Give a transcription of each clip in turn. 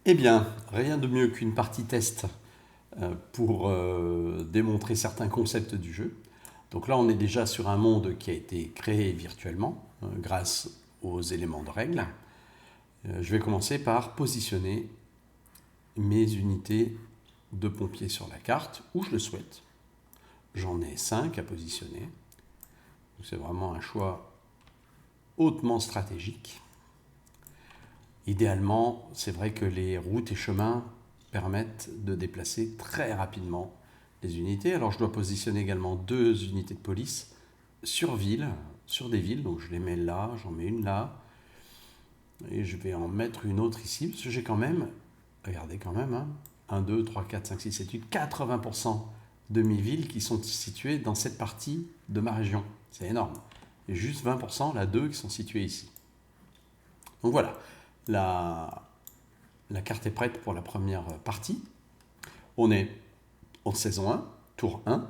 Eh bien, rien de mieux qu'une partie test pour démontrer certains concepts du jeu. Donc là, on est déjà sur un monde qui a été créé virtuellement grâce aux éléments de règles. Je vais commencer par positionner mes unités de pompiers sur la carte où je le souhaite. J'en ai 5 à positionner. C'est vraiment un choix hautement stratégique. Idéalement, c'est vrai que les routes et chemins permettent de déplacer très rapidement les unités. Alors je dois positionner également 2 unités de police sur des villes. Donc je les mets là, j'en mets une là. Et je vais en mettre une autre ici, parce que j'ai quand même, regardez quand même, 1, 2, 3, 4, 5, 6, 7, 8, 80% de mes villes qui sont situées dans cette partie de ma région. C'est énorme. Et juste 20%, là, 2 qui sont situées ici. Donc voilà, la carte est prête pour la première partie. On est en saison 1, tour 1.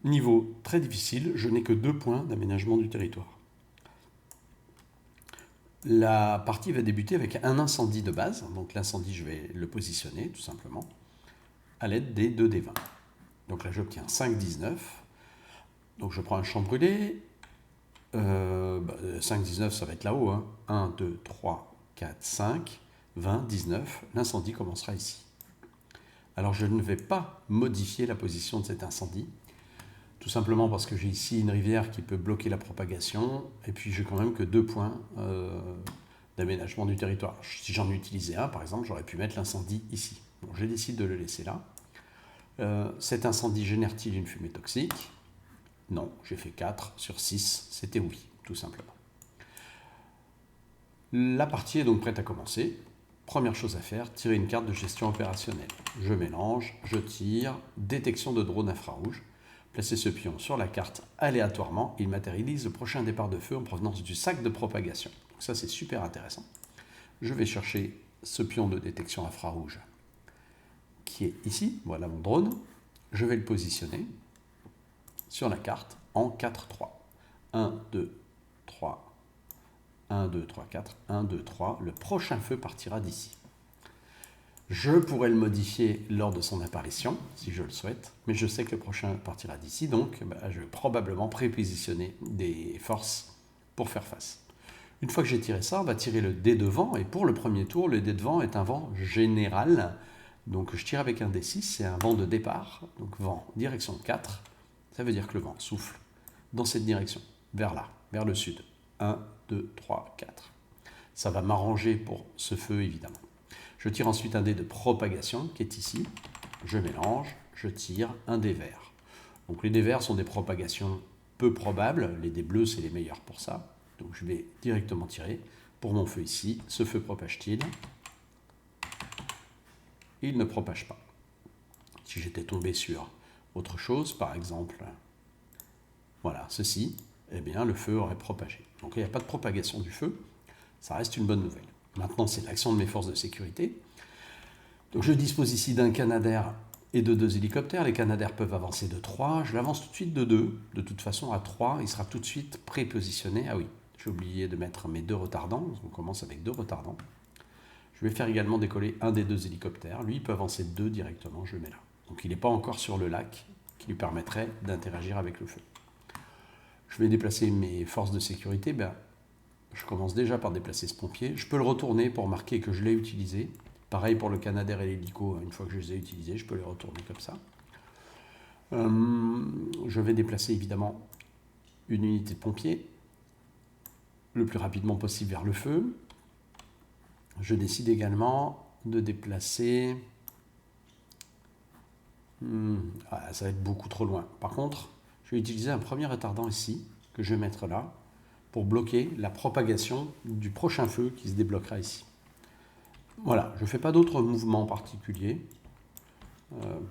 Niveau très difficile, je n'ai que 2 points d'aménagement du territoire. La partie va débuter avec un incendie de base. Donc l'incendie, je vais le positionner tout simplement à l'aide des 2 dés 20. Donc là, j'obtiens 5, 19. Donc je prends un champ brûlé. 5, 19, ça va être là-haut. 1, 2, 3, 4, 5, 20, 19. L'incendie commencera ici. Alors je ne vais pas modifier la position de cet incendie. Tout simplement parce que j'ai ici une rivière qui peut bloquer la propagation, et puis j'ai quand même que 2 points d'aménagement du territoire. Si j'en utilisais un, par exemple, j'aurais pu mettre l'incendie ici. Bon, je décide de le laisser là. Cet incendie génère-t-il une fumée toxique? Non, j'ai fait 4 sur 6, c'était oui, tout simplement. La partie est donc prête à commencer. Première chose à faire, tirer une carte de gestion opérationnelle. Je mélange, je tire, détection de drone infrarouge. Placez ce pion sur la carte aléatoirement, il matérialise le prochain départ de feu en provenance du sac de propagation. Donc ça, c'est super intéressant. Je vais chercher ce pion de détection infrarouge qui est ici, voilà mon drone. Je vais le positionner sur la carte en 4-3. 1, 2, 3, 1, 2, 3, 4, 1, 2, 3. Le prochain feu partira d'ici. Je pourrais le modifier lors de son apparition, si je le souhaite, mais je sais que le prochain partira d'ici, donc je vais probablement prépositionner des forces pour faire face. Une fois que j'ai tiré ça, on va tirer le dé de vent, et pour le premier tour, le dé de vent est un vent général. Donc je tire avec un D6, c'est un vent de départ, donc vent direction 4, ça veut dire que le vent souffle dans cette direction, vers là, vers le sud. 1, 2, 3, 4. Ça va m'arranger pour ce feu, évidemment. Je tire ensuite un dé de propagation qui est ici. Je mélange, je tire un dé vert. Donc les dés verts sont des propagations peu probables. Les dés bleus, c'est les meilleurs pour ça. Donc je vais directement tirer. Pour mon feu ici, ce feu propage-t-il? Il ne propage pas. Si j'étais tombé sur autre chose, par exemple, voilà, ceci, eh bien le feu aurait propagé. Donc il n'y a pas de propagation du feu. Ça reste une bonne nouvelle. Maintenant, c'est l'action de mes forces de sécurité. Donc je dispose ici d'un Canadair et de 2 hélicoptères. Les Canadair peuvent avancer de 3. Je l'avance tout de suite de 2. De toute façon, à 3, il sera tout de suite prépositionné. Ah oui, j'ai oublié de mettre mes 2 retardants. On commence avec 2 retardants. Je vais faire également décoller un des 2 hélicoptères. Lui, il peut avancer de 2 directement. Je le mets là. Donc il n'est pas encore sur le lac qui lui permettrait d'interagir avec le feu. Je vais déplacer mes forces de sécurité. Je commence déjà par déplacer ce pompier. Je peux le retourner pour marquer que je l'ai utilisé. Pareil pour le Canadair et l'hélico, une fois que je les ai utilisés, je peux les retourner comme ça. Je vais déplacer évidemment une unité de pompiers le plus rapidement possible vers le feu. Je décide également de déplacer... ça va être beaucoup trop loin. Par contre, je vais utiliser un premier retardant ici, que je vais mettre là, pour bloquer la propagation du prochain feu qui se débloquera ici. Voilà, je ne fais pas d'autres mouvements particuliers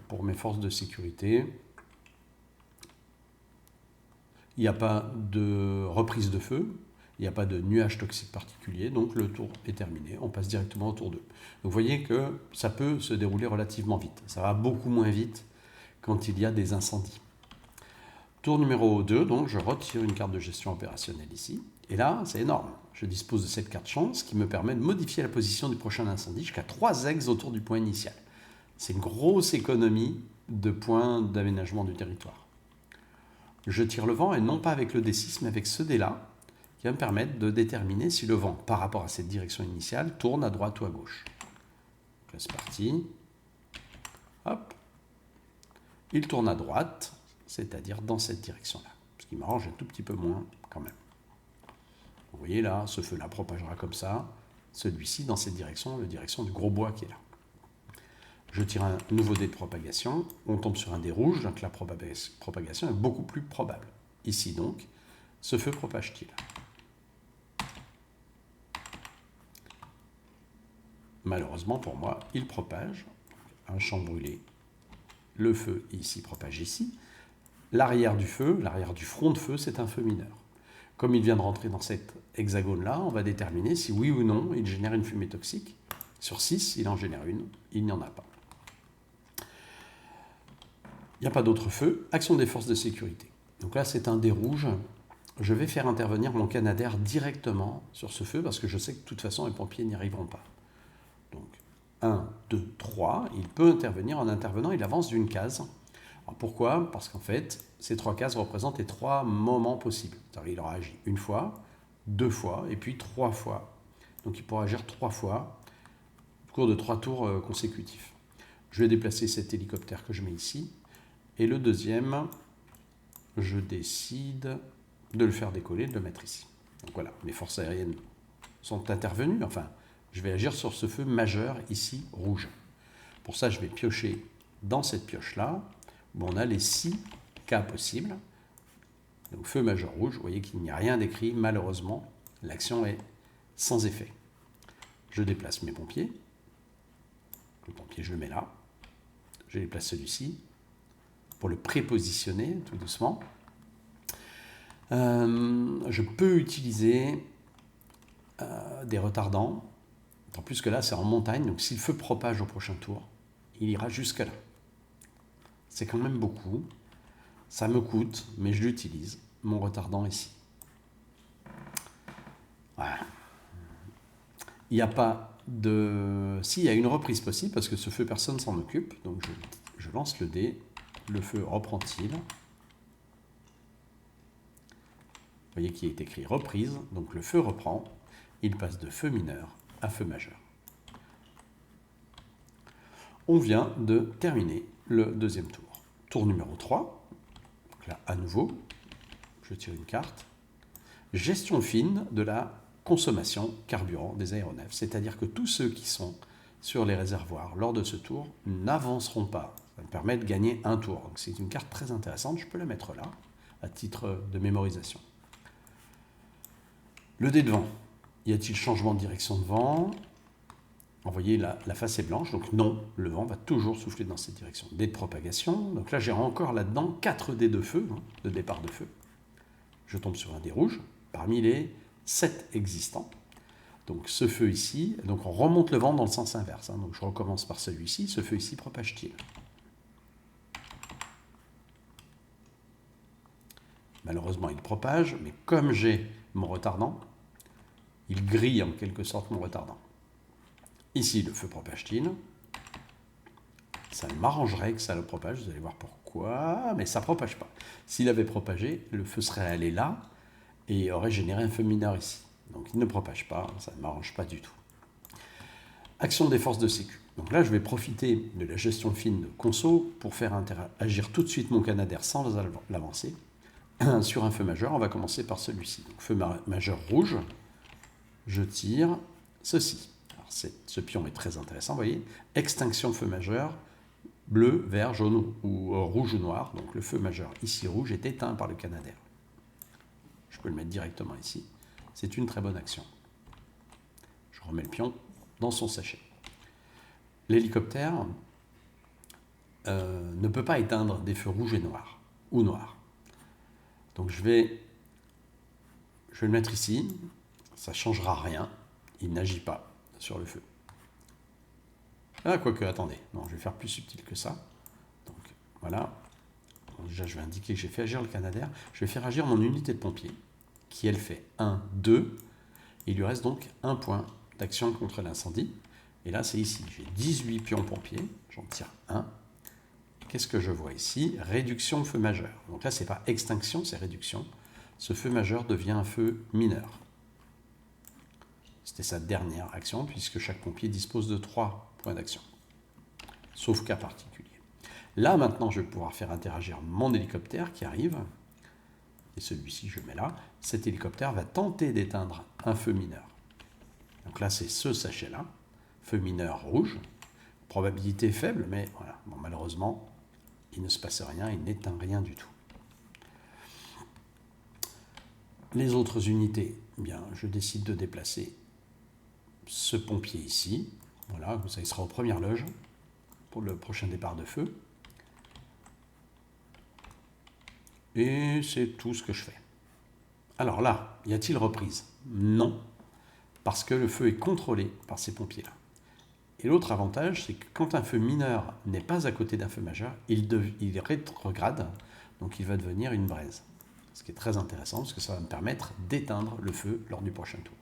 pour mes forces de sécurité. Il n'y a pas de reprise de feu, il n'y a pas de nuage toxique particulier, donc le tour est terminé, on passe directement au tour 2. Donc vous voyez que ça peut se dérouler relativement vite. Ça va beaucoup moins vite quand il y a des incendies. Tour numéro 2, donc je retire une carte de gestion opérationnelle ici. Et là, c'est énorme. je dispose de cette carte chance qui me permet de modifier la position du prochain incendie jusqu'à 3 ex autour du point initial. C'est une grosse économie de points d'aménagement du territoire. Je tire le vent, et non pas avec le D6, mais avec ce dé-là, qui va me permettre de déterminer si le vent, par rapport à cette direction initiale, tourne à droite ou à gauche. Donc là, c'est parti. Hop. Il tourne à droite, c'est-à-dire dans cette direction-là. Ce qui m'arrange un tout petit peu moins quand même. Vous voyez là, ce feu-là propagera comme ça, celui-ci dans cette direction, la direction du gros bois qui est là. Je tire un nouveau dé de propagation, on tombe sur un dé rouge, donc la propagation est beaucoup plus probable. Ici donc, ce feu propage-t-il? Malheureusement pour moi, il propage un champ brûlé. Le feu ici propage ici. L'arrière du feu, l'arrière du front de feu, c'est un feu mineur. Comme il vient de rentrer dans cet hexagone-là, on va déterminer si oui ou non il génère une fumée toxique. Sur 6, il en génère une, il n'y en a pas. Il n'y a pas d'autre feu. Action des forces de sécurité. Donc là, c'est un dé rouge. Je vais faire intervenir mon Canadair directement sur ce feu parce que je sais que de toute façon, les pompiers n'y arriveront pas. Donc, 1, 2, 3. Il peut intervenir. En intervenant, il avance d'une case. Alors pourquoi? Parce qu'en fait, ces 3 cases représentent les 3 moments possibles. C'est-à-dire, il aura agi une fois, 2 fois, et puis 3 fois. Donc il pourra agir 3 fois au cours de 3 tours consécutifs. Je vais déplacer cet hélicoptère que je mets ici. Et le deuxième, je décide de le faire décoller, de le mettre ici. Donc voilà, mes forces aériennes sont intervenues. Enfin, je vais agir sur ce feu majeur ici, rouge. Pour ça, je vais piocher dans cette pioche-là, où on a les 6 cas possibles. Donc feu majeur rouge, vous voyez qu'il n'y a rien d'écrit, malheureusement, l'action est sans effet. Je déplace mes pompiers. Le pompier, je le mets là. Je déplace celui-ci pour le prépositionner tout doucement. Je peux utiliser des retardants. En plus que là, c'est en montagne, donc si le feu propage au prochain tour, il ira jusque là. C'est quand même beaucoup. Ça me coûte, mais je l'utilise. Mon retardant ici. Voilà. Il n'y a pas de... Si, il y a une reprise possible, parce que ce feu, personne ne s'en occupe. Donc je lance le dé. Le feu reprend-il? Vous voyez qu'il est écrit reprise. Donc le feu reprend. Il passe de feu mineur à feu majeur. On vient de terminer le deuxième tour. Tour numéro 3. Donc là, à nouveau, je tire une carte. Gestion fine de la consommation carburant des aéronefs. C'est-à-dire que tous ceux qui sont sur les réservoirs lors de ce tour n'avanceront pas. Ça me permet de gagner un tour. Donc c'est une carte très intéressante. Je peux la mettre là, à titre de mémorisation. Le dé de vent. Y a-t-il changement de direction de vent? Vous voyez, la face est blanche, donc non, le vent va toujours souffler dans cette direction. Dé de propagation, donc là j'ai encore là-dedans 4 dés de feu, de départ de feu. Je tombe sur un dé rouge, parmi les 7 existants. Donc ce feu ici, donc on remonte le vent dans le sens inverse. Donc je recommence par celui-ci, ce feu ici propage-t-il? Malheureusement il propage, mais comme j'ai mon retardant, il grille en quelque sorte mon retardant. Ici, le feu propage-t-il? Ça m'arrangerait que ça le propage, vous allez voir pourquoi, mais ça ne propage pas. S'il avait propagé, le feu serait allé là et aurait généré un feu mineur ici. Donc il ne propage pas, ça ne m'arrange pas du tout. Action des forces de sécu. Donc là, je vais profiter de la gestion fine de conso pour faire agir tout de suite mon Canadair sans l'avancer sur un feu majeur. On va commencer par celui-ci. Donc, feu majeur rouge, je tire ceci. Ce pion est très intéressant, vous voyez. Extinction feu majeur, bleu, vert, jaune ou rouge ou noir. Donc le feu majeur ici rouge est éteint par le Canadair. Je peux le mettre directement ici. C'est une très bonne action. Je remets le pion dans son sachet. L'hélicoptère ne peut pas éteindre des feux rouges et noirs, ou noirs. Donc je vais le mettre ici. Ça ne changera rien. Il n'agit pas sur le feu. Ah, quoique, attendez. Non, je vais faire plus subtil que ça. Donc, voilà. Donc, déjà, je vais indiquer que j'ai fait agir le Canadair. Je vais faire agir mon unité de pompier, qui, elle, fait 1, 2. Il lui reste donc un point d'action contre l'incendie. Et là, c'est ici. J'ai 18 pions pompiers. J'en tire un. Qu'est-ce que je vois ici? Réduction de feu majeur. Donc là, ce n'est pas extinction, c'est réduction. Ce feu majeur devient un feu mineur. C'était sa dernière action, puisque chaque pompier dispose de 3 points d'action. Sauf cas particulier. Là, maintenant, je vais pouvoir faire interagir mon hélicoptère qui arrive. Et celui-ci, je mets là. Cet hélicoptère va tenter d'éteindre un feu mineur. Donc là, c'est ce sachet-là. Feu mineur rouge. Probabilité faible, mais voilà. Bon, malheureusement, il ne se passe rien, il n'éteint rien du tout. Les autres unités, eh bien, je décide de déplacer ce pompier ici. Voilà, comme ça, il sera aux premières loges pour le prochain départ de feu. Et c'est tout ce que je fais. Alors là, y a-t-il reprise? Non, parce que le feu est contrôlé par ces pompiers-là. Et l'autre avantage, c'est que quand un feu mineur n'est pas à côté d'un feu majeur, il rétrograde, donc il va devenir une braise. Ce qui est très intéressant, parce que ça va me permettre d'éteindre le feu lors du prochain tour.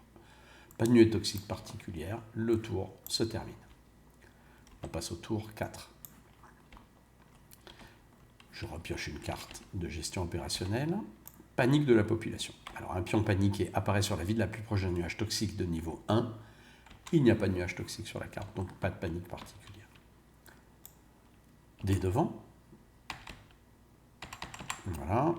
Pas de nuée toxique particulière, le tour se termine. On passe au tour 4. Je repioche une carte de gestion opérationnelle. Panique de la population. Alors un pion paniqué apparaît sur la ville la plus proche d'un nuage toxique de niveau 1. Il n'y a pas de nuage toxique sur la carte, donc pas de panique particulière. Dès devant. Voilà.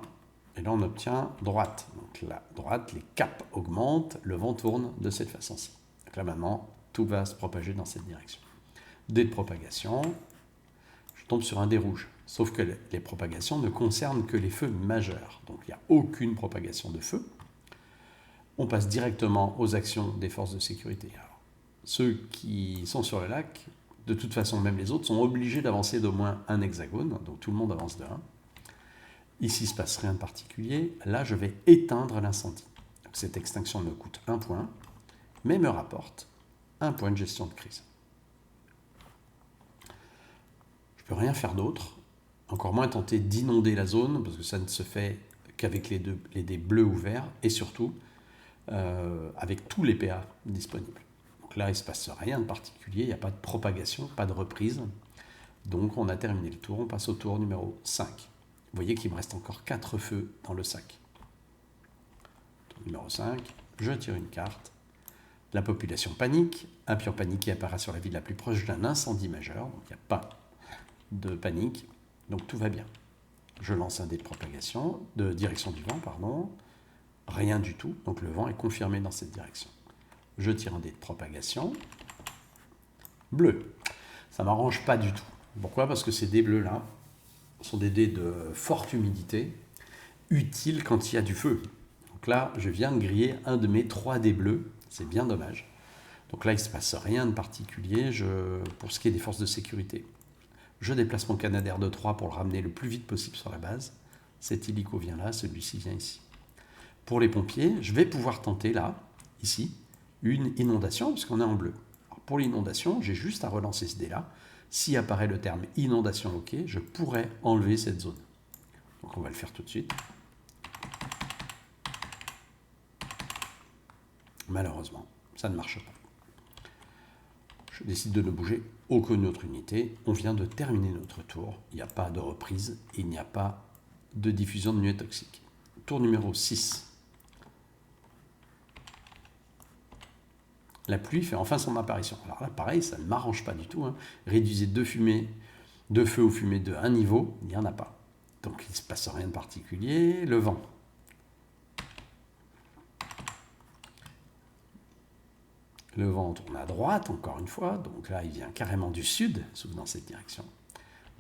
Et là, on obtient droite. Donc la droite, les caps augmentent, le vent tourne de cette façon-ci. Donc là, maintenant, tout va se propager dans cette direction. Dés de propagation, je tombe sur un dé rouge. Sauf que les propagations ne concernent que les feux majeurs. Donc il n'y a aucune propagation de feu. On passe directement aux actions des forces de sécurité. Alors, ceux qui sont sur le lac, de toute façon, même les autres, sont obligés d'avancer d'au moins un hexagone. Donc tout le monde avance de 1. Ici, il ne se passe rien de particulier. Là, je vais éteindre l'incendie. Cette extinction me coûte 1 point, mais me rapporte 1 point de gestion de crise. Je ne peux rien faire d'autre, encore moins tenter d'inonder la zone, parce que ça ne se fait qu'avec les dés bleus ou verts, et surtout avec tous les PA disponibles. Donc là, il ne se passe rien de particulier, il n'y a pas de propagation, pas de reprise. Donc on a terminé le tour, on passe au tour numéro 5. Vous voyez qu'il me reste encore 4 feux dans le sac. Tour numéro 5, je tire une carte. La population panique. Un pion paniqué apparaît sur la ville la plus proche d'un incendie majeur. Donc il n'y a pas de panique. Donc tout va bien. Je lance un dé de propagation, de direction du vent, pardon. Rien du tout. Donc le vent est confirmé dans cette direction. Je tire un dé de propagation. Bleu. Ça ne m'arrange pas du tout. Pourquoi? Parce que ces dés bleus-là sont des dés de forte humidité, utiles quand il y a du feu. Donc là, je viens de griller un de mes 3 dés bleus, c'est bien dommage. Donc là, il ne se passe rien de particulier pour ce qui est des forces de sécurité. Je déplace mon Canadair de 3 pour le ramener le plus vite possible sur la base. Cet hélico vient là, celui-ci vient ici. Pour les pompiers, je vais pouvoir tenter là, ici, une inondation, puisqu'on est en bleu. Alors pour l'inondation, j'ai juste à relancer ce dé-là. Si apparaît le terme inondation OK, je pourrais enlever cette zone. Donc on va le faire tout de suite. Malheureusement, ça ne marche pas. Je décide de ne bouger aucune autre unité. On vient de terminer notre tour. Il n'y a pas de reprise. Il n'y a pas de diffusion de nuées toxiques. Tour numéro 6. La pluie fait enfin son apparition. Alors là, pareil, ça ne m'arrange pas du tout. Réduisez deux feux ou fumées de un niveau, il n'y en a pas. Donc il ne se passe rien de particulier. Le vent. Le vent tourne à droite, encore une fois. Donc là, il vient carrément du sud, sauf dans cette direction.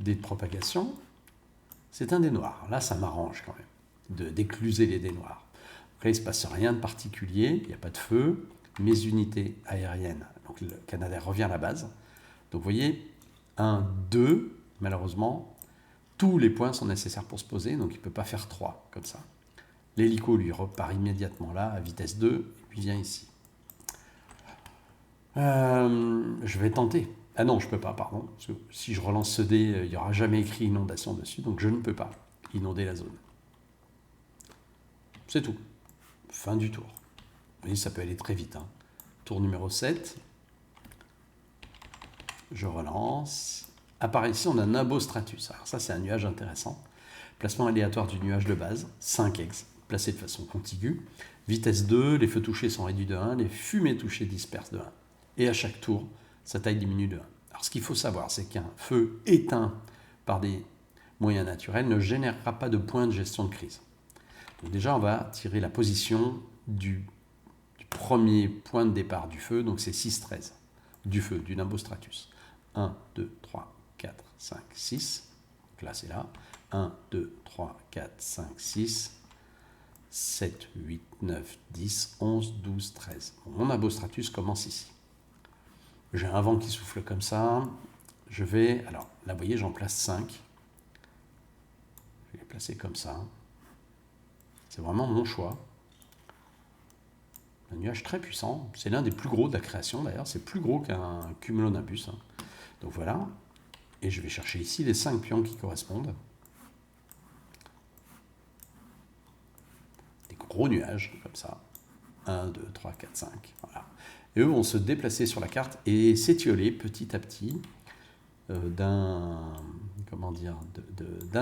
Dés de propagation. C'est un dé noir. Là, ça m'arrange quand même d'écluser les dés noirs. Après, il ne se passe rien de particulier. Il n'y a pas de feu. Mes unités aériennes, donc le Canadair revient à la base. Donc vous voyez, 1, 2, malheureusement, tous les points sont nécessaires pour se poser, donc il ne peut pas faire 3 comme ça. L'hélico, lui, repart immédiatement là, à vitesse 2, et puis vient ici. Je vais tenter. Ah non, je ne peux pas, pardon. Parce que si je relance ce dé, il n'y aura jamais écrit inondation dessus, donc je ne peux pas inonder la zone. C'est tout. Fin du tour. Vous voyez, ça peut aller très vite. Tour numéro 7. Je relance. Apparaît ici, on a Nimbostratus. Alors ça, c'est un nuage intéressant. Placement aléatoire du nuage de base, 5 ex, placé de façon contiguë. Vitesse 2, les feux touchés sont réduits de 1, les fumées touchées dispersent de 1. Et à chaque tour, sa taille diminue de 1. Alors ce qu'il faut savoir, c'est qu'un feu éteint par des moyens naturels ne générera pas de points de gestion de crise. Donc déjà, on va tirer la position du premier point de départ du feu, donc c'est 6-13, du feu, du Nimbostratus. 1, 2, 3, 4, 5, 6. Donc là, c'est là. 1, 2, 3, 4, 5, 6, 7, 8, 9, 10, 11, 12, 13. Bon, mon Nimbostratus commence ici. J'ai un vent qui souffle comme ça. Je vais... Alors, là, vous voyez, j'en place 5. Je vais les placer comme ça. C'est vraiment mon choix. Un nuage très puissant. C'est l'un des plus gros de la création, d'ailleurs. C'est plus gros qu'un cumulonimbus. Donc voilà. Et je vais chercher ici les 5 pions qui correspondent. Des gros nuages, comme ça. 1, 2, 3, 4, 5. Voilà. Et eux vont se déplacer sur la carte et s'étioler petit à petit d'un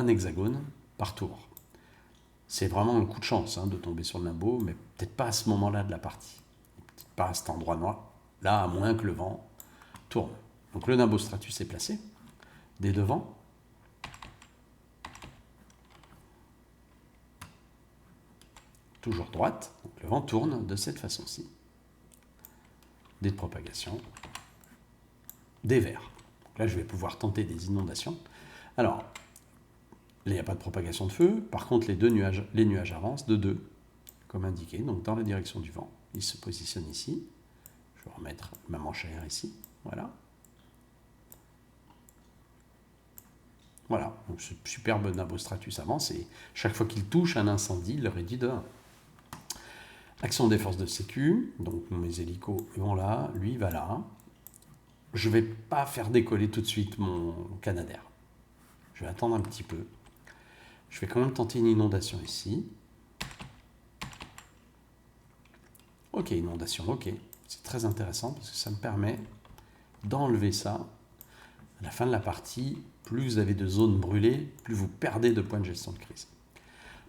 hexagone par tour. C'est vraiment un coup de chance de tomber sur le Nimbo, mais peut-être pas à ce moment-là de la partie. Peut-être pas à cet endroit noir. Là, à moins que le vent tourne. Donc le Nimbostratus est placé. Dès devant. Toujours droite. Donc le vent tourne de cette façon-ci. Dés de propagation. Des verts. Donc là, je vais pouvoir tenter des inondations. Alors, là, il n'y a pas de propagation de feu. Par contre, les nuages avancent de 2, comme indiqué, donc dans la direction du vent. Ils se positionnent ici. Je vais remettre ma manche à air ici. Voilà. Voilà. Donc ce superbe Nimbostratus avance et chaque fois qu'il touche un incendie, il le réduit de 1. Action des forces de sécu. Donc mes hélicos vont là. Lui, il va là. Je ne vais pas faire décoller tout de suite mon Canadair. Je vais attendre un petit peu. Je vais quand même tenter une inondation ici. Ok, inondation, ok. C'est très intéressant parce que ça me permet d'enlever ça. À la fin de la partie, plus vous avez de zones brûlées, plus vous perdez de points de gestion de crise.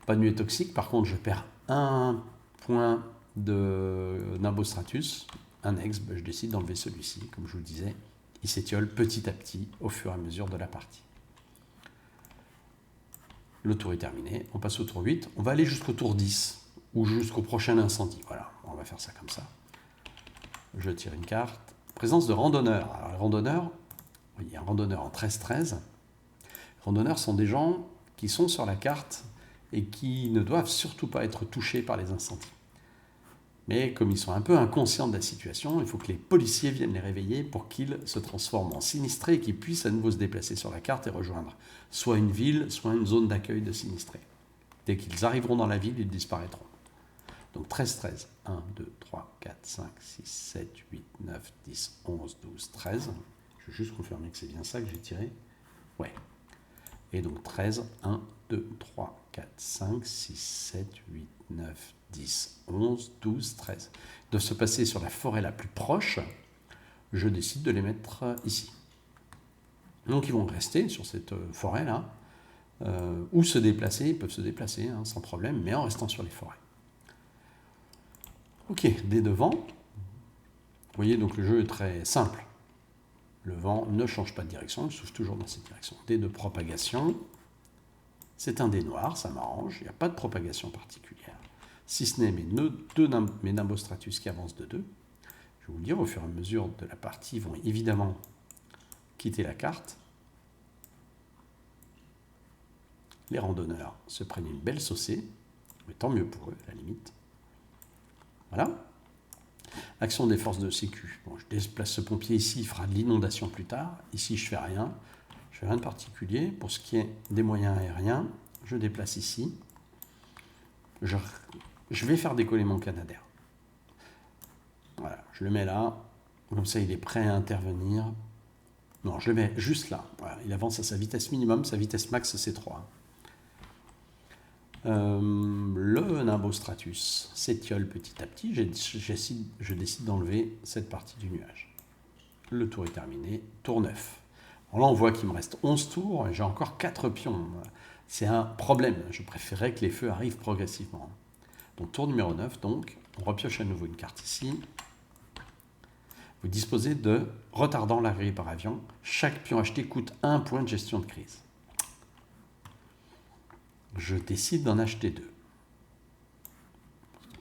Pas de nuée toxique, par contre, je perds un point de Nimbostratus. Un ex, je décide d'enlever celui-ci. Comme je vous le disais, il s'étiole petit à petit au fur et à mesure de la partie. Le tour est terminé, on passe au tour 8. On va aller jusqu'au tour 10, ou jusqu'au prochain incendie. Voilà, on va faire ça comme ça. Je tire une carte. Présence de randonneurs. Alors, les randonneurs, il y a un randonneur en 13-13. Les randonneurs sont des gens qui sont sur la carte et qui ne doivent surtout pas être touchés par les incendies. Mais comme ils sont un peu inconscients de la situation, il faut que les policiers viennent les réveiller pour qu'ils se transforment en sinistrés et qu'ils puissent à nouveau se déplacer sur la carte et rejoindre soit une ville, soit une zone d'accueil de sinistrés. Dès qu'ils arriveront dans la ville, ils disparaîtront. Donc 13-13. 1, 2, 3, 4, 5, 6, 7, 8, 9, 10, 11, 12, 13. Je vais juste confirmer que c'est bien ça que j'ai tiré. Ouais. Et donc 13, 1, 2, 3, 4, 5, 6, 7, 8, 9, 10, 11, 12, 13. De se passer sur la forêt la plus proche, je décide de les mettre ici. Donc ils vont rester sur cette forêt-là, ou se déplacer, ils peuvent se déplacer sans problème, mais en restant sur les forêts. Ok, dès devant, vous voyez donc le jeu est très simple. Le vent ne change pas de direction, il souffle toujours dans cette direction. Dé de propagation, c'est un dé noir, ça m'arrange, il n'y a pas de propagation particulière. Si ce n'est mes Nimbostratus qui avancent de 2. Je vais vous le dire, au fur et à mesure de la partie, ils vont évidemment quitter la carte. Les randonneurs se prennent une belle saucée, mais tant mieux pour eux, à la limite. Voilà. Action des forces de sécu. Bon, je déplace ce pompier ici, il fera de l'inondation plus tard. Ici, je fais rien. Je fais rien de particulier. Pour ce qui est des moyens aériens, je déplace ici. Je vais faire décoller mon Canadair. Voilà, je le mets là. Comme ça, il est prêt à intervenir. Non, je le mets juste là. Voilà, il avance à sa vitesse minimum. Sa vitesse max, c'est 3. Le nimbostratus s'étiole petit à petit. Je décide d'enlever cette partie du nuage. Le tour est terminé. Tour 9. Alors là, on voit qu'il me reste 11 tours et j'ai encore 4 pions. C'est un problème. Je préférerais que les feux arrivent progressivement. Donc tour numéro 9, donc, on repioche à nouveau une carte ici. Vous disposez de retardant l'arrivée par avion. Chaque pion acheté coûte 1 point de gestion de crise. Je décide d'en acheter 2.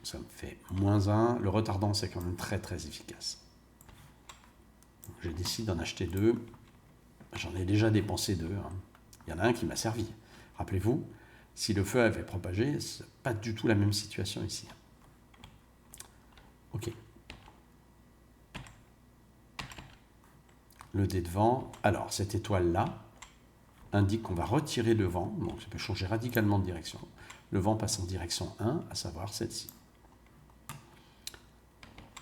Ça me fait -1. Le retardant, c'est quand même très très efficace. Donc, je décide d'en acheter 2. J'en ai déjà dépensé 2. Il y en a un qui m'a servi. Rappelez-vous, si le feu avait propagé, ce n'est pas du tout la même situation ici. Ok. Le dé de vent. Alors, cette étoile-là indique qu'on va retirer le vent, donc ça peut changer radicalement de direction. Le vent passe en direction 1, à savoir celle-ci.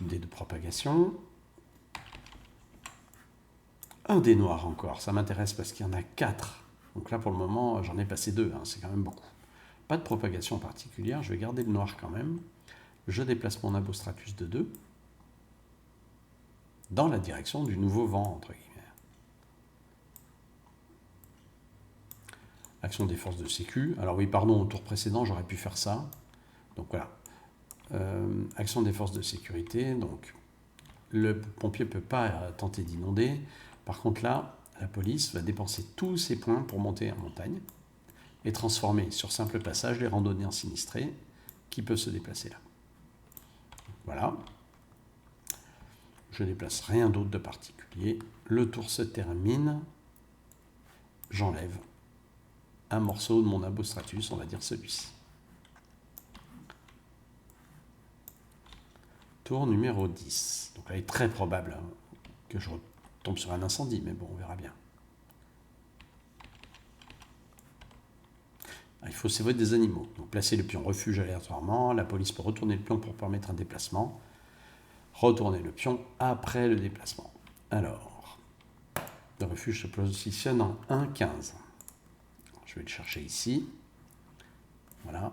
Dé de propagation. Un dé noir encore, ça m'intéresse parce qu'il y en a 4. Donc là, pour le moment, j'en ai passé 2, c'est quand même beaucoup. Pas de propagation particulière, je vais garder le noir quand même. Je déplace mon nimbostratus de 2 dans la direction du nouveau vent, entre guillemets. Action des forces de sécu. Alors oui, pardon, au tour précédent, j'aurais pu faire ça. Donc voilà. Action des forces de sécurité. Donc, le pompier ne peut pas tenter d'inonder. Par contre, là, la police va dépenser tous ses points pour monter en montagne et transformer sur simple passage les randonnées en sinistrés qui peuvent se déplacer là. Voilà. Je ne déplace rien d'autre de particulier. Le tour se termine. J'enlève un morceau de mon nimbostratus, on va dire celui-ci. Tour numéro 10. Donc là, il est très probable que je retombe sur un incendie, mais bon, on verra bien. Il faut sauver des animaux. Donc placer le pion refuge aléatoirement. La police peut retourner le pion pour permettre un déplacement. Retourner le pion après le déplacement. Alors, le refuge se positionne en 1,15. Je vais le chercher ici. Voilà.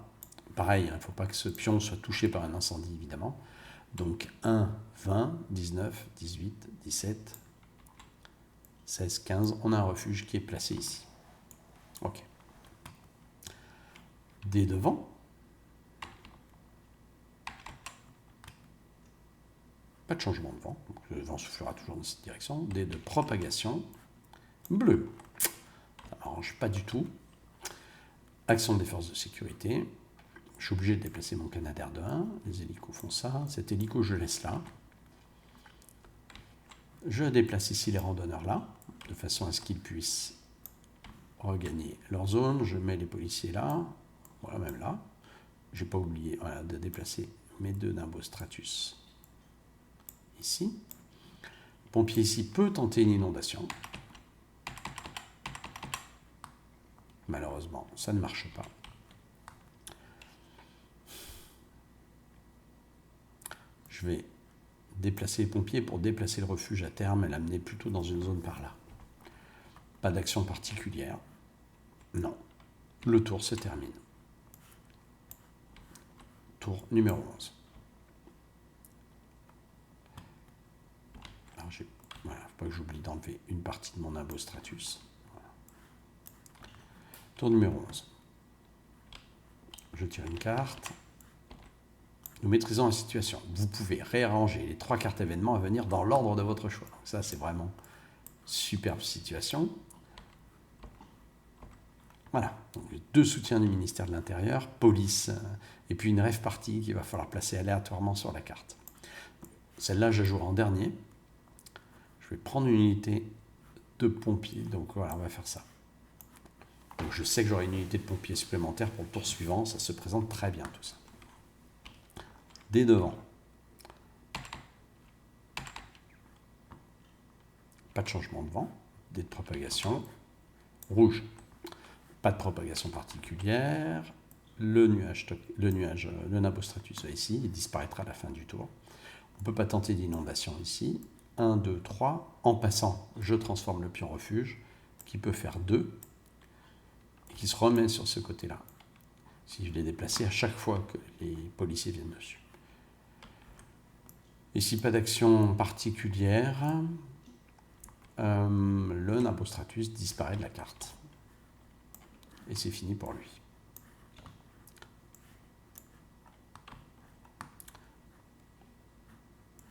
Pareil, il ne faut pas que ce pion soit touché par un incendie, évidemment. Donc 1, 20, 19, 18, 17, 16, 15. On a un refuge qui est placé ici. Ok. Dé de vent. Pas de changement de vent. Donc le vent soufflera toujours dans cette direction. Dé de propagation. Bleu. Ça ne m'arrange pas du tout. Action des forces de sécurité. Je suis obligé de déplacer mon Canadair de 1. Les hélicos font ça. Cet hélico, je laisse là. Je déplace ici les randonneurs là, de façon à ce qu'ils puissent regagner leur zone. Je mets les policiers là. Voilà, même là. Je n'ai pas oublié de déplacer mes 2 nimbostratus ici. Le pompier ici peut tenter une inondation. Malheureusement, ça ne marche pas. Je vais déplacer les pompiers pour déplacer le refuge à terme et l'amener plutôt dans une zone par là. Pas d'action particulière. Non. Le tour se termine. Tour numéro 11. Alors, voilà, faut pas que j'oublie d'enlever une partie de mon nimbostratus. Voilà. Tour numéro 11. Je tire une carte. Nous maîtrisons la situation. Vous pouvez réarranger les 3 cartes événements à venir dans l'ordre de votre choix. Donc ça, c'est vraiment superbe situation. Voilà. Donc, 2 soutiens du ministère de l'Intérieur, police, et puis une rêve partie qu'il va falloir placer aléatoirement sur la carte. Celle-là, je jouerai en dernier. Je vais prendre une unité de pompiers. Donc voilà, on va faire ça. Donc je sais que j'aurai une unité de pompiers supplémentaire pour le tour suivant. Ça se présente très bien tout ça. Dé devant. Pas de changement de vent. Dé de propagation. Rouge. Pas de propagation particulière. Le nimbostratus ici, il disparaîtra à la fin du tour. On ne peut pas tenter d'inondation ici. 1, 2, 3. En passant, je transforme le pion refuge, qui peut faire 2, et qui se remet sur ce côté-là. si je l'ai déplacé à chaque fois que les policiers viennent dessus. Ici, pas d'action particulière. Le Nimbostratus disparaît de la carte. Et c'est fini pour lui.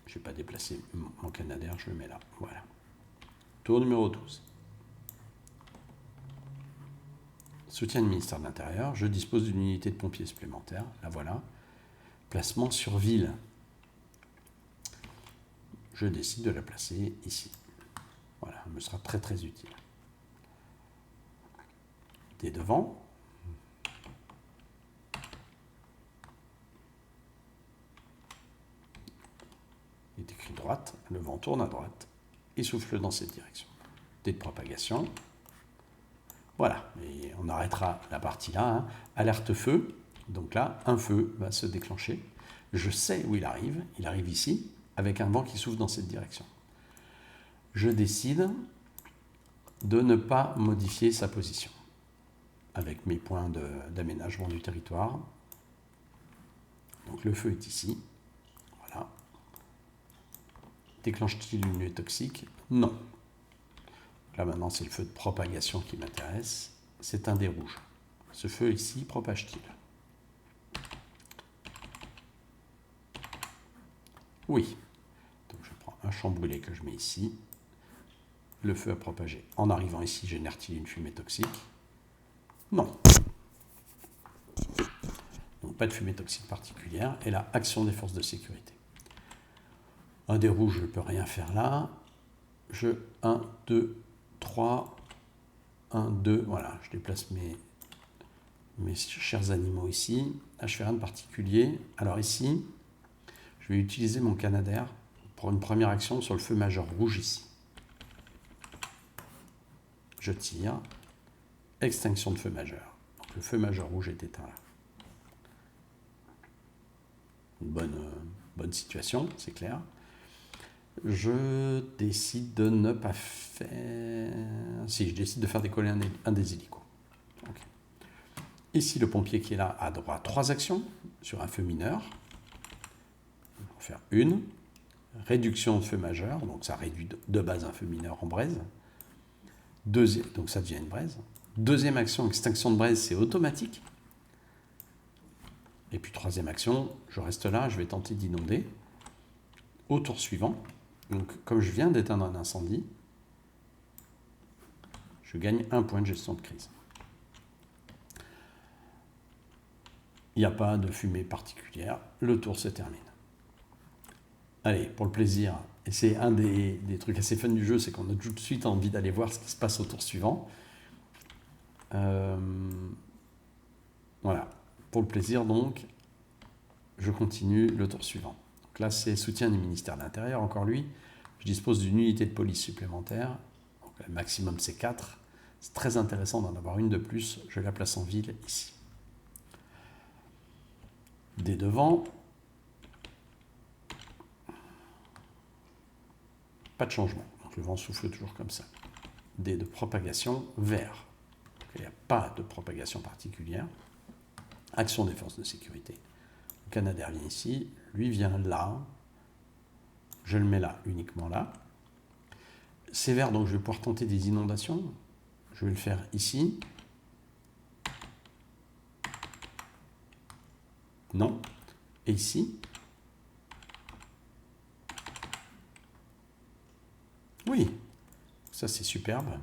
Je n'ai pas déplacé mon Canadair, je le mets là. Voilà. Tour numéro 12. Soutien du ministère de l'Intérieur. Je dispose d'une unité de pompiers supplémentaire. La voilà. Placement sur ville. Je décide de la placer ici. Voilà, elle me sera très très utile. Des devants. Il est écrit droite, le vent tourne à droite et souffle dans cette direction. Dé de propagation. Voilà, et on arrêtera la partie là. Hein. Alerte feu, donc là, un feu va se déclencher. Je sais où il arrive ici, avec un vent qui souffle dans cette direction. Je décide de ne pas modifier sa position, avec mes points d'aménagement du territoire. Donc le feu est ici. Voilà. Déclenche-t-il une nuée toxique? Non. Là maintenant c'est le feu de propagation qui m'intéresse. C'est un dé rouge. Ce feu ici propage-t-il? Oui. Donc je prends un champ brûlé que je mets ici. Le feu a propagé. En arrivant ici, génère-t-il une fumée toxique? Non. Donc pas de fumée toxique particulière. Et là, action des forces de sécurité. Un dé rouge, je ne peux rien faire là. 1, 2, 3, 1, 2, voilà, je déplace mes chers animaux ici. Là, je fais rien de particulier. Alors ici, je vais utiliser mon Canadair pour une première action sur le feu majeur rouge ici. Je tire. Extinction de feu majeur. Donc le feu majeur rouge est éteint là. Une bonne situation, c'est clair. Je décide de ne pas faire... Si, je décide de faire décoller un des hélicos. Okay. Ici, le pompier qui est là a droit à 3 actions sur un feu mineur. On va faire une. Réduction de feu majeur, donc ça réduit de base un feu mineur en braise. Donc ça devient une braise. Deuxième action, extinction de braise, c'est automatique. Et puis troisième action, je reste là, je vais tenter d'inonder. Au tour suivant, donc comme je viens d'éteindre un incendie, je gagne 1 point de gestion de crise. Il n'y a pas de fumée particulière, le tour se termine. Allez, pour le plaisir, et c'est un des trucs assez fun du jeu, c'est qu'on a tout de suite envie d'aller voir ce qui se passe au tour suivant. Voilà, pour le plaisir donc, je continue le tour suivant. Donc là, c'est soutien du ministère de l'Intérieur, encore lui. Je dispose d'une unité de police supplémentaire, donc le maximum c'est 4. C'est très intéressant d'en avoir une de plus, je la place en ville ici. Des devants, pas de changement, donc le vent souffle toujours comme ça. Des de propagation, vert. Donc, il n'y a pas de propagation particulière. Action des forces de sécurité. Le Canadair vient ici, lui vient là. Je le mets là, uniquement là. C'est vert, donc je vais pouvoir tenter des inondations. Je vais le faire ici. Non. Et ici. Oui. Ça, c'est superbe.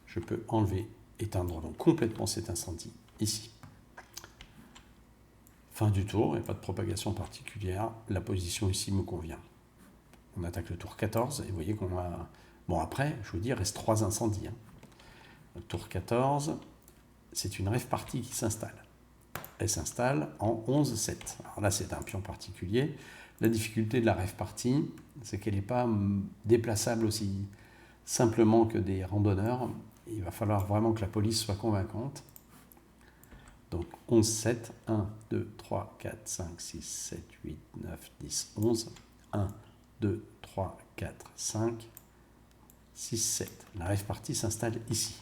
Je peux enlever, éteindre donc complètement cet incendie ici. Fin du tour, il n'y a pas de propagation particulière. La position ici me convient. On attaque le tour 14 et vous voyez qu'on a... Bon, après, je vous dis, il reste 3 incendies. Hein. Le tour 14, c'est une rêve partie qui s'installe. Elle s'installe en 11-7. Alors là, c'est un pion particulier. La difficulté de la rêve partie, c'est qu'elle n'est pas déplaçable aussi simplement que des randonneurs. Il va falloir vraiment que la police soit convaincante. Donc 11-7, 1, 2, 3, 4, 5, 6, 7, 8, 9, 10, 11. 1, 2, 3, 4, 5, 6, 7. La rêve partie s'installe ici.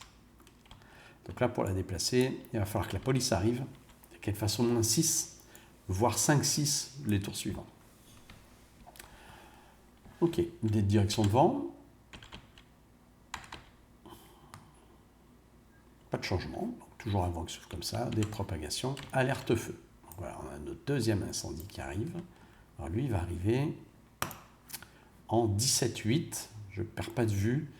Donc là, pour la déplacer, il va falloir que la police arrive qu'elle fasse au moins 6, voire 5-6 les tours suivants. Ok, des directions de vent. Pas de changement, donc toujours un vent qui souffle comme ça, des propagations, alerte feu. Donc voilà, on a notre deuxième incendie qui arrive. Alors lui, il va arriver en 17-8. Je ne perds pas de vue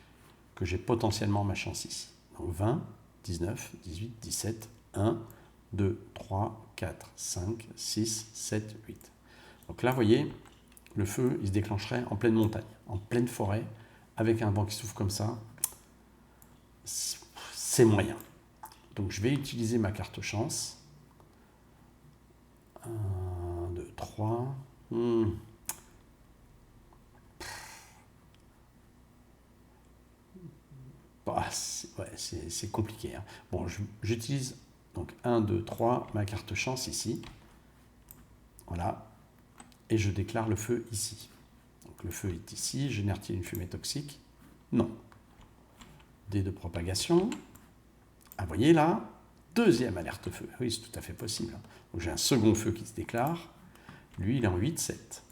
que j'ai potentiellement ma chance ici. Donc 20, 19, 18, 17, 1, 2, 3, 4, 5, 6, 7, 8. Donc là, vous voyez, le feu, il se déclencherait en pleine montagne, en pleine forêt, avec un vent qui souffle comme ça. C'est moyen. Donc je vais utiliser ma carte chance. 1, 2, 3. Bah, c'est compliqué. Hein. Bon, j'utilise donc 1, 2, 3, ma carte chance ici. Voilà. Et je déclare le feu ici. Donc le feu est ici. Génère-t-il une fumée toxique? Non. Dés de propagation. Ah, vous voyez là, deuxième alerte feu. Oui, c'est tout à fait possible. Donc j'ai un second feu qui se déclare. Lui, il est en 8, 7.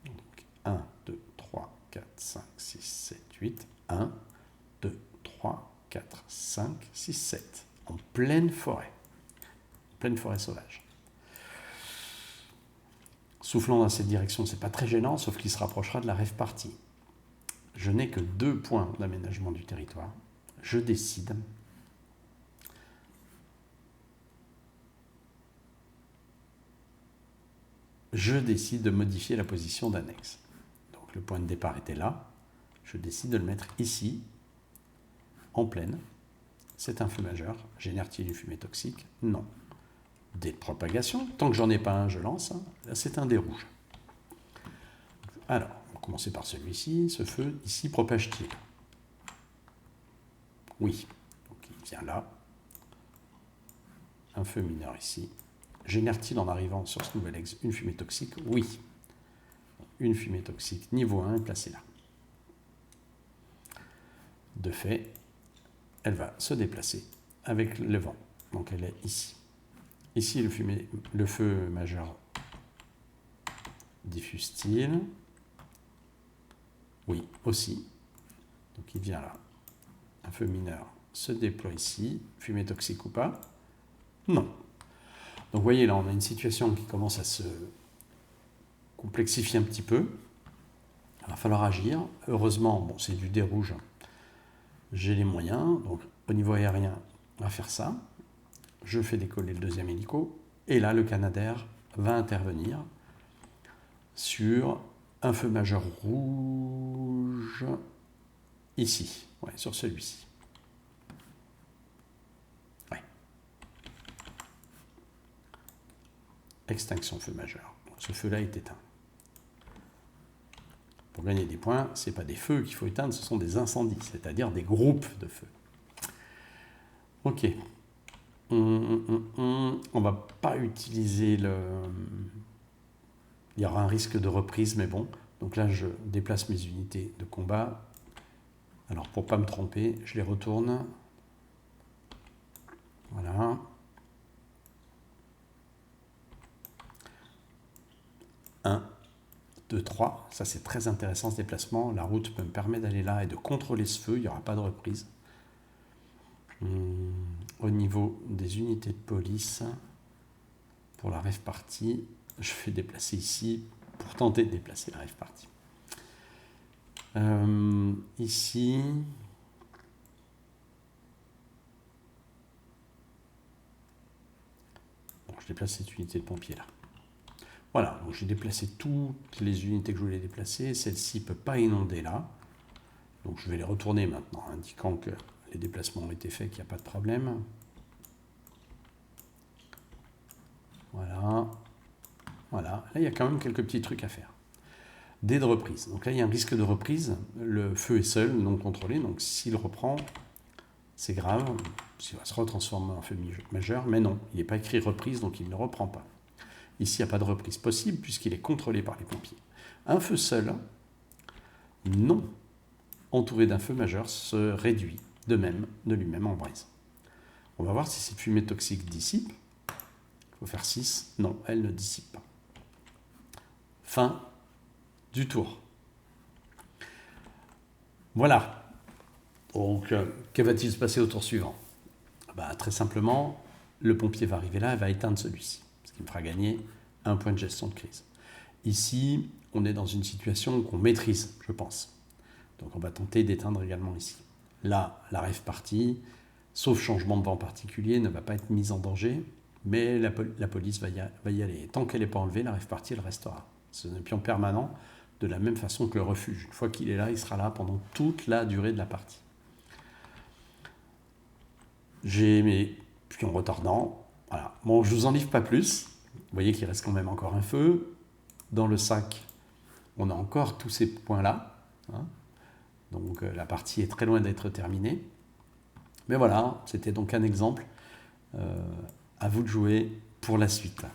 Donc 1, 2, 3, 4, 5, 6, 7, 8. 1, 2, 3, 4, 5, 6, 7. En pleine forêt. En pleine forêt sauvage. Soufflant dans cette direction, c'est pas très gênant, sauf qu'il se rapprochera de la rave party. Je n'ai que 2 points d'aménagement du territoire. Je décide de modifier la position d'annexe. Donc le point de départ était là. Je décide de le mettre ici, en pleine. C'est un feu majeur. Génère-t-il une fumée toxique? Non. Dés de propagation. Tant que j'en ai pas un, je lance. Là, c'est un dé rouge. Alors, on va commencer par celui-ci. Ce feu, ici, propage-t-il? Oui. Donc il vient là. Un feu mineur ici. Génère-t-il en arrivant sur ce nouvel axe une fumée toxique? Oui. Une fumée toxique niveau 1 est placée là. De fait, elle va se déplacer avec le vent. Donc elle est ici. Ici, le feu majeur diffuse-t-il? Oui, aussi. Donc il vient là. Un feu mineur se déploie ici. Fumée toxique ou pas? Non. Donc vous voyez là, on a une situation qui commence à se complexifier un petit peu. Il va falloir agir. Heureusement, bon, c'est du dé rouge. J'ai les moyens. Donc au niveau aérien, on va faire ça. Je fais décoller le deuxième hélico. Et là, le Canadair va intervenir sur un feu majeur rouge ici. Ouais, sur celui-ci. Ouais. Extinction feu majeur. Ce feu-là est éteint. Pour gagner des points, ce n'est pas des feux qu'il faut éteindre, ce sont des incendies, c'est-à-dire des groupes de feux. Ok. On ne va pas utiliser le... Il y aura un risque de reprise, mais bon. Donc là, je déplace mes unités de combat. Alors, pour ne pas me tromper, je les retourne. Voilà. Un, 2, 3. Ça, c'est très intéressant, ce déplacement. La route me permet d'aller là et de contrôler ce feu. Il n'y aura pas de reprise. Au niveau des unités de police, pour la rave party, je vais déplacer ici pour tenter de déplacer la rave party. Ici, bon, je déplace cette unité de pompier là. Voilà, donc j'ai déplacé toutes les unités que je voulais déplacer. Celle-ci ne peut pas inonder là. Donc je vais les retourner maintenant, indiquant que les déplacements ont été faits, qu'il n'y a pas de problème. Voilà. Voilà. Là, il y a quand même quelques petits trucs à faire. Dés de reprise. Donc là, il y a un risque de reprise. Le feu est seul, non contrôlé. Donc s'il reprend, c'est grave. Il va se retransformer en feu majeur. Mais non, il n'est pas écrit reprise, donc il ne reprend pas. Ici, il n'y a pas de reprise possible puisqu'il est contrôlé par les pompiers. Un feu seul, non entouré d'un feu majeur, se réduit de lui-même en braise. On va voir si cette fumée toxique dissipe. faut faire 6. Non, elle ne dissipe pas. Fin du tour. Voilà. Donc, que va-t-il se passer au tour suivant? Très simplement, le pompier va arriver là et va éteindre celui-ci, ce qui me fera gagner un point de gestion de crise. Ici, on est dans une situation qu'on maîtrise, je pense. Donc on va tenter d'éteindre également ici. Là, la rêve partie, sauf changement de vent particulier, ne va pas être mise en danger, mais la police va y aller. Et tant qu'elle n'est pas enlevée, la rêve partie, elle restera. C'est un pion permanent, de la même façon que le refuge. Une fois qu'il est là, il sera là pendant toute la durée de la partie. J'ai mes pions retardants. Voilà. Bon, je ne vous en livre pas plus. Vous voyez qu'il reste quand même encore un feu. Dans le sac, on a encore tous ces points-là. Donc la partie est très loin d'être terminée. Mais voilà, c'était donc un exemple. À vous de jouer pour la suite.